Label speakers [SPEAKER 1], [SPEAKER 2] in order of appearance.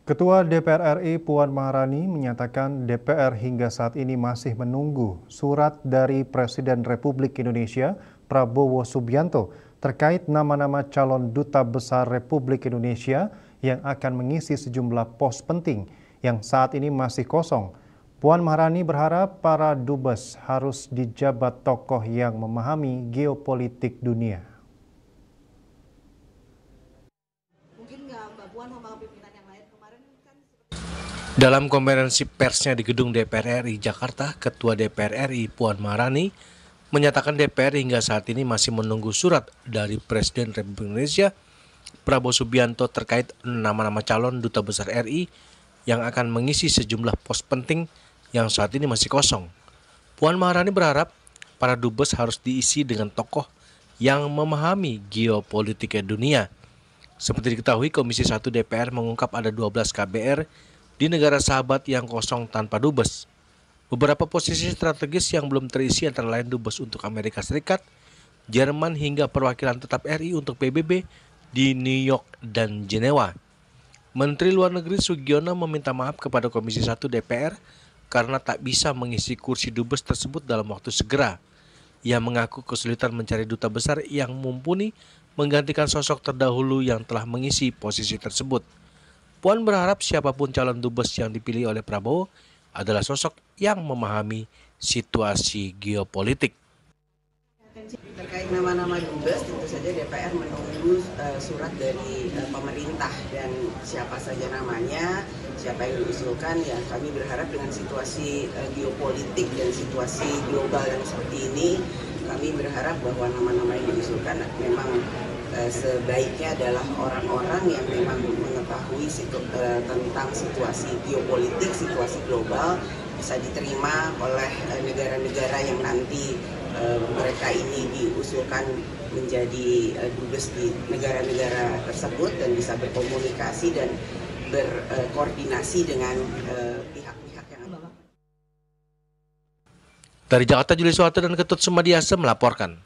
[SPEAKER 1] Ketua DPR RI Puan Maharani menyatakan DPR hingga saat ini masih menunggu surat dari Presiden Republik Indonesia Prabowo Subianto terkait nama-nama calon duta besar Republik Indonesia yang akan mengisi sejumlah pos penting yang saat ini masih kosong. Puan Maharani berharap para dubes harus dijabat tokoh yang memahami geopolitik dunia.
[SPEAKER 2] Mungkin nggak Mbak Puan sama pimpinan yang lain kemarin kan.
[SPEAKER 3] Dalam konferensi persnya di Gedung DPR RI Jakarta, Ketua DPR RI Puan Maharani menyatakan DPR hingga saat ini masih menunggu surat dari Presiden Republik Indonesia Prabowo Subianto terkait nama-nama calon duta besar RI yang akan mengisi sejumlah pos penting yang saat ini masih kosong. Puan Maharani berharap para dubes harus diisi dengan tokoh yang memahami geopolitik dunia. Seperti diketahui, Komisi 1 DPR mengungkap ada 12 KBR di negara sahabat yang kosong tanpa dubes. Beberapa posisi strategis yang belum terisi antara lain dubes untuk Amerika Serikat, Jerman hingga perwakilan tetap RI untuk PBB di New York dan Jenewa. Menteri Luar Negeri Sugiono meminta maaf kepada Komisi 1 DPR karena tak bisa mengisi kursi dubes tersebut dalam waktu segera. Ia mengaku kesulitan mencari duta besar yang mumpuni menggantikan sosok terdahulu yang telah mengisi posisi tersebut. Puan berharap siapapun calon dubes yang dipilih oleh Prabowo adalah sosok yang memahami situasi geopolitik.
[SPEAKER 2] Terkait nama-nama dubes, tentu saja DPR menunggu surat dari pemerintah dan siapa saja namanya, siapa yang diusulkan. Ya, kami berharap dengan situasi geopolitik dan situasi global yang seperti ini, kami berharap bahwa nama-nama yang diusulkan memang sebaiknya adalah orang-orang yang memang mengetahui tentang situasi geopolitik, situasi global, bisa diterima oleh negara-negara yang nanti mereka ini diusulkan menjadi dubes di negara-negara tersebut dan bisa berkomunikasi dan berkoordinasi dengan pihak-pihak yang ada.
[SPEAKER 3] Dari Jakarta, Julius Suharto dan Ketut Sumadiasa melaporkan.